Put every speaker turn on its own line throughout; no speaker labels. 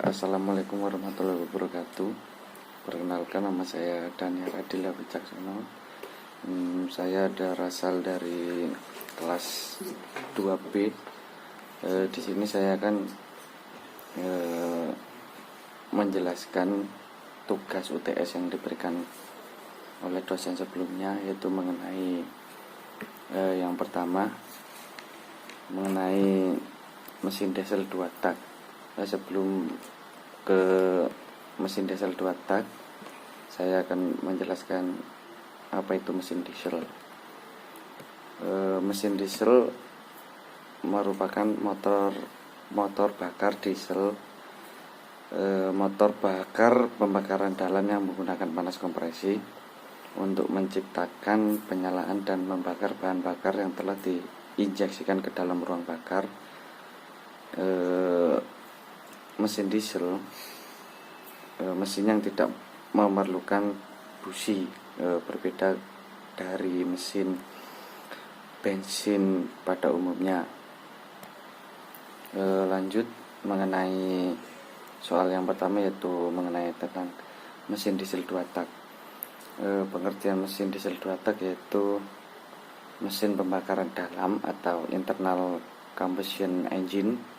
Assalamualaikum warahmatullahi wabarakatuh. Perkenalkan, nama saya Daniel Adila Wicaksono. Saya berasal dari kelas 2B. Di sini saya akan menjelaskan tugas UTS yang diberikan oleh dosen sebelumnya, yaitu mengenai yang pertama mengenai mesin diesel 2 tak. Sebelum ke mesin diesel 2 tak, saya akan menjelaskan apa itu mesin diesel. Mesin diesel merupakan motor bakar diesel, motor bakar pembakaran dalam yang menggunakan panas kompresi untuk menciptakan penyalaan dan membakar bahan bakar yang telah diinjeksikan ke dalam ruang bakar. Mesin diesel mesin yang tidak memerlukan busi, berbeda dari mesin bensin pada umumnya. Lanjut mengenai soal yang pertama, yaitu mengenai tentang mesin diesel 2 tak. Pengertian mesin diesel 2 tak yaitu mesin pembakaran dalam atau internal combustion engine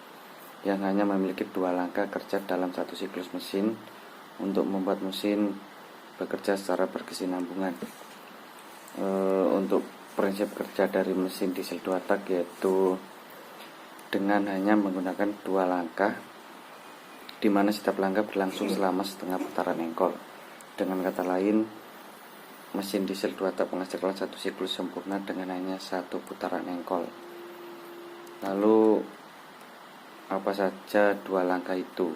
yang hanya memiliki 2 langkah kerja dalam satu siklus mesin untuk membuat mesin bekerja secara berkesinambungan. Untuk prinsip kerja dari mesin diesel 2 tak yaitu dengan hanya menggunakan 2 langkah, di mana setiap langkah berlangsung selama setengah putaran engkol. Dengan kata lain, mesin diesel 2 tak menghasilkan satu siklus sempurna dengan hanya 1 putaran engkol. Lalu apa saja 2 langkah itu?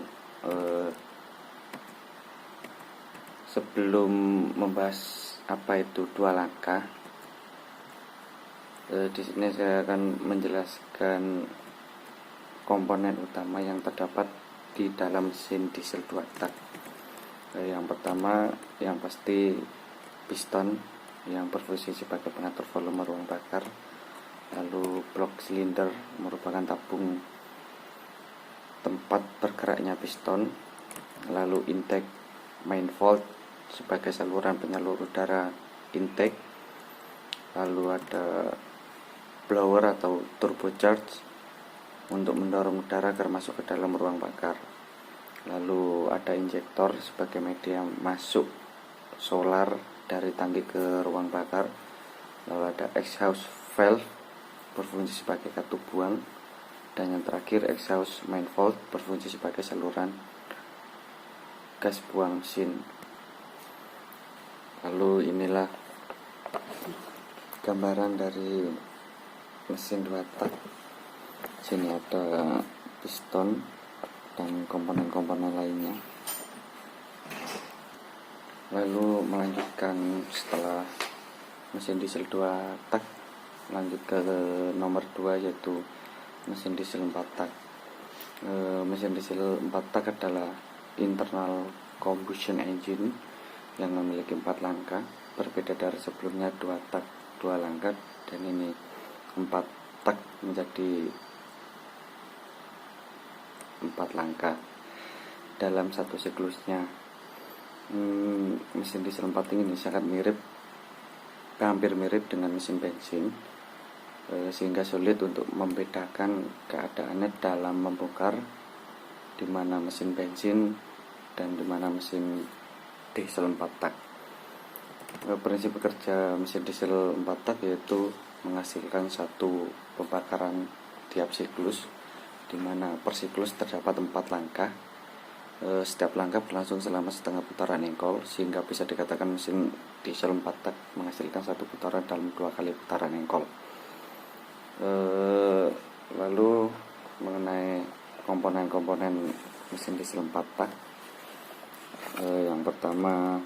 Sebelum membahas apa itu 2 langkah, di sini saya akan menjelaskan komponen utama yang terdapat di dalam mesin diesel 2 tak. Yang pertama, yang pasti piston yang berfungsi sebagai pengatur volume ruang bakar. Lalu blok silinder merupakan tabung tempat bergeraknya piston. Lalu intake manifold sebagai saluran penyalur udara intake. Lalu ada blower atau turbocharge untuk mendorong udara agar masuk ke dalam ruang bakar. Lalu ada injektor sebagai media masuk solar dari tangki ke ruang bakar. Lalu ada exhaust valve berfungsi sebagai katup buang. Dan yang terakhir, exhaust manifold berfungsi sebagai saluran gas buang mesin. Lalu inilah gambaran dari mesin 2 tak. Sini ada piston dan komponen-komponen lainnya. Lalu melanjutkan, setelah mesin diesel 2 tak, lanjut ke nomor 2, yaitu mesin diesel 4 tak. Mesin diesel 4 tak adalah internal combustion engine yang memiliki 4 langkah, berbeda dari sebelumnya 2 tak 2 langkah, dan ini 4 tak menjadi 4 langkah dalam satu siklusnya. Mesin diesel 4 ini sangat hampir mirip dengan mesin bensin, sehingga sulit untuk membedakan keadaannya dalam membongkar di mana mesin bensin dan di mana mesin diesel 4 tak. Prinsip kerja mesin diesel 4 tak yaitu menghasilkan satu pembakaran tiap siklus, di mana per siklus terdapat 4 langkah. Setiap langkah berlangsung selama setengah putaran engkol, sehingga bisa dikatakan mesin diesel 4 tak menghasilkan satu putaran dalam 2 kali putaran engkol. Lalu mengenai komponen-komponen mesin diesel 4 tak, yang pertama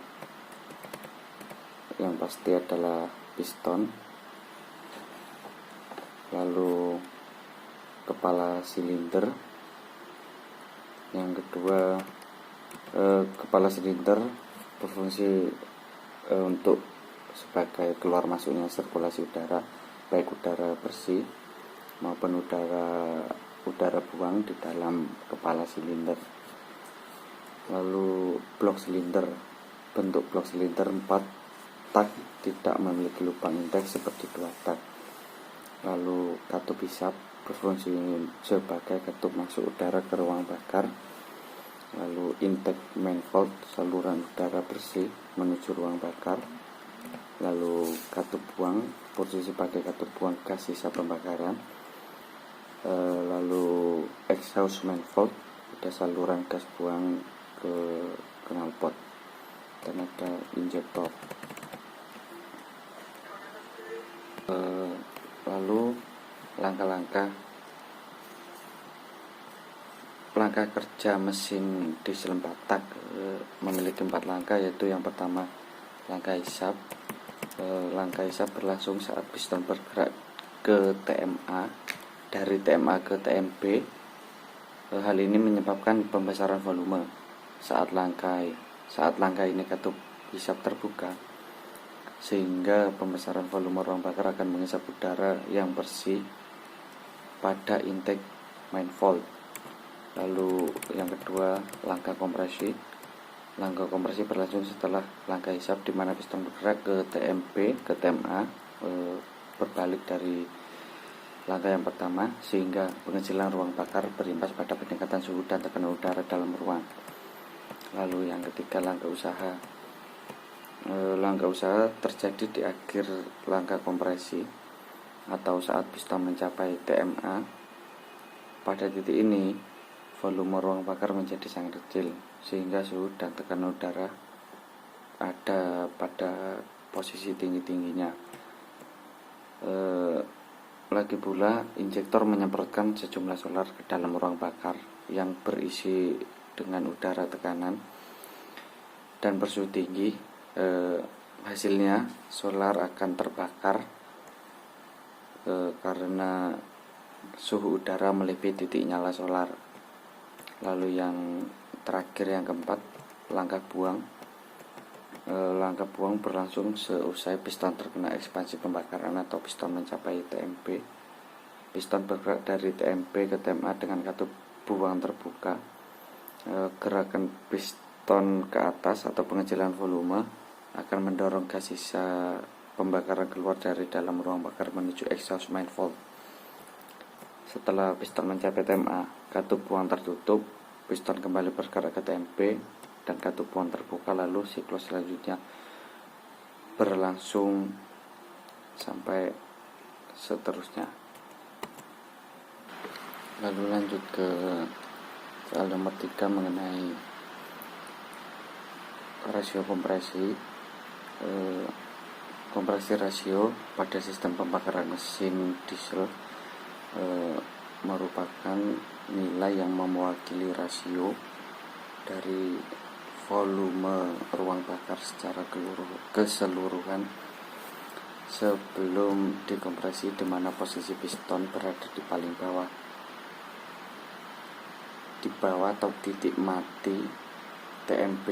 yang pasti adalah piston, lalu kepala silinder. Yang kedua, kepala silinder berfungsi untuk sebagai keluar masuknya sirkulasi udara, baik udara bersih maupun udara buang di dalam kepala silinder. Lalu blok silinder, bentuk blok silinder 4 tak tidak memiliki lubang intake seperti 2 tak. Lalu katup hisap berfungsi sebagai katup masuk udara ke ruang bakar. Lalu intake manifold, saluran udara bersih menuju ruang bakar. Lalu katup buang, posisi pakai katup buang gas sisa pembakaran. Lalu exhaust manifold, ada saluran gas buang ke knalpot, dan ada injektor. Lalu langkah kerja mesin diesel 4 tak memiliki 4 langkah, yaitu yang pertama langkah hisap. Langkah hisap berlangsung saat piston bergerak ke TMA, dari TMA ke TMB. Hal ini menyebabkan pembesaran volume saat langkah ini katup hisap terbuka, sehingga pembesaran volume ruang bakar akan menghisap udara yang bersih pada intake manifold. Lalu yang kedua langkah kompresi. Langkah kompresi berlangsung setelah langkah hisap, di mana piston bergerak ke TMB ke TMA, berbalik dari langkah yang pertama, sehingga pengecilan ruang bakar berimbas pada peningkatan suhu dan tekanan udara dalam ruang. Lalu yang ketiga langkah usaha. Langkah usaha terjadi di akhir langkah kompresi atau saat piston mencapai TMA. Pada titik ini volume ruang bakar menjadi sangat kecil, sehingga suhu dan tekanan udara ada pada posisi tinggi-tingginya. Lagi pula injektor menyemprotkan sejumlah solar ke dalam ruang bakar yang berisi dengan udara tekanan dan bersuhu tinggi. Hasilnya solar akan terbakar karena suhu udara melebihi titik nyala solar. Lalu yang terakhir, yang keempat, langkah buang. Langkah buang berlangsung seusai piston terkena ekspansi pembakaran atau piston mencapai TMB. Piston bergerak dari TMB ke TMA dengan katup buang terbuka. Gerakan piston ke atas atau pengecilan volume akan mendorong gas sisa pembakaran keluar dari dalam ruang bakar menuju exhaust manifold. Setelah piston mencapai TMA, katup buang tertutup, piston kembali bergerak ke TMB dan katup buang terbuka. Lalu siklus selanjutnya berlangsung sampai seterusnya. Lalu lanjut ke soal nomor 3 mengenai rasio kompresi. Kompresi rasio pada sistem pembakaran mesin diesel merupakan nilai yang mewakili rasio dari volume ruang bakar secara keseluruhan sebelum dikompresi, di mana posisi piston berada di paling bawah atau titik mati TMB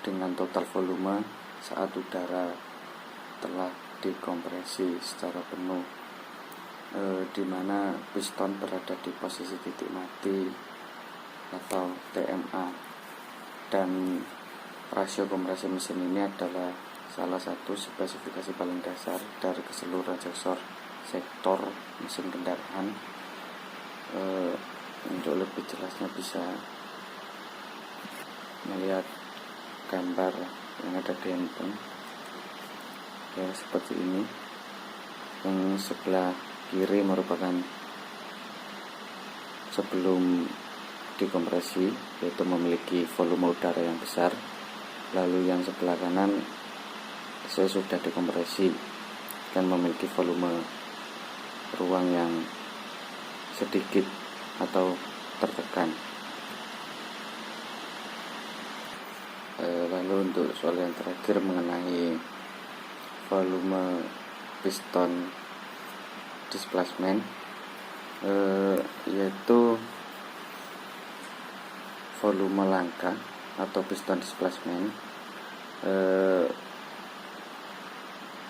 dengan total volume saat udara telah dikompresi secara penuh, di mana piston berada di posisi titik mati atau TMA. Dan rasio kompresi mesin ini adalah salah satu spesifikasi paling dasar dari keseluruhan sektor mesin kendaraan. Untuk lebih jelasnya bisa melihat gambar yang ada di handphone, ya seperti ini. Yang sebelah kiri merupakan sebelum dikompresi, yaitu memiliki volume udara yang besar. Lalu yang sebelah kanan sesudah dikompresi dan memiliki volume ruang yang sedikit atau tertekan. Lalu untuk soal yang terakhir mengenai volume piston displacement, yaitu volume langkah atau piston displacement,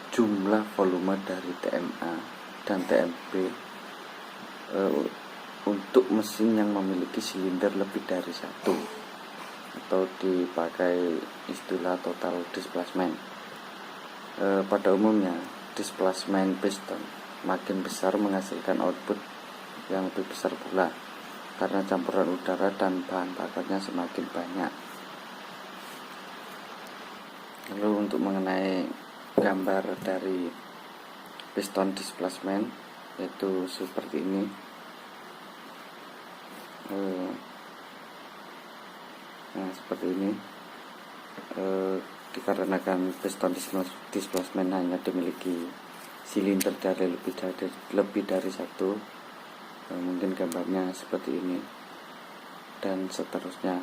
jumlah volume dari TMA dan TMB untuk mesin yang memiliki silinder lebih dari satu. atau dipakai istilah total displacement. Pada umumnya displacement piston makin besar menghasilkan output yang lebih besar pula, karena campuran udara dan bahan bakarnya semakin banyak. Lalu untuk mengenai gambar dari piston displacement, yaitu seperti ini. Nah, seperti ini. Dikarenakan piston displacement hanya dimiliki silinder dari lebih dari satu, mungkin gambarnya seperti ini dan seterusnya.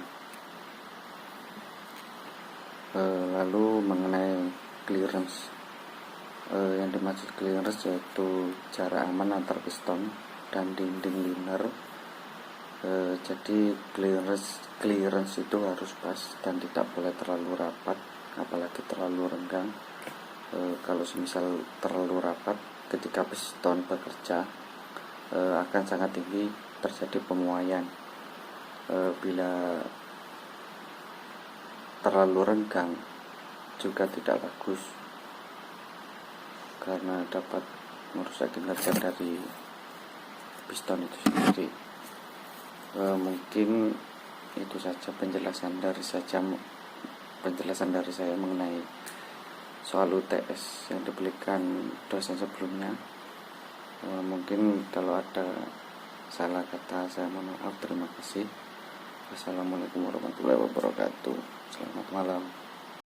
Lalu mengenai clearance, yang dimaksud clearance yaitu jarak aman antar piston dan dinding liner. Jadi clearance itu harus pas dan tidak boleh terlalu rapat, apalagi terlalu renggang. Kalau semisal terlalu rapat, ketika piston bekerja akan sangat tinggi terjadi pemuaian. Bila terlalu renggang juga tidak bagus, karena dapat merusak kinerja dari piston itu sendiri. Mungkin itu saja penjelasan dari saya mengenai soal UTS yang diberikan dosen sebelumnya. Mungkin kalau ada salah kata saya mohon maaf. Terima kasih. Wassalamualaikum warahmatullahi wabarakatuh. Selamat malam.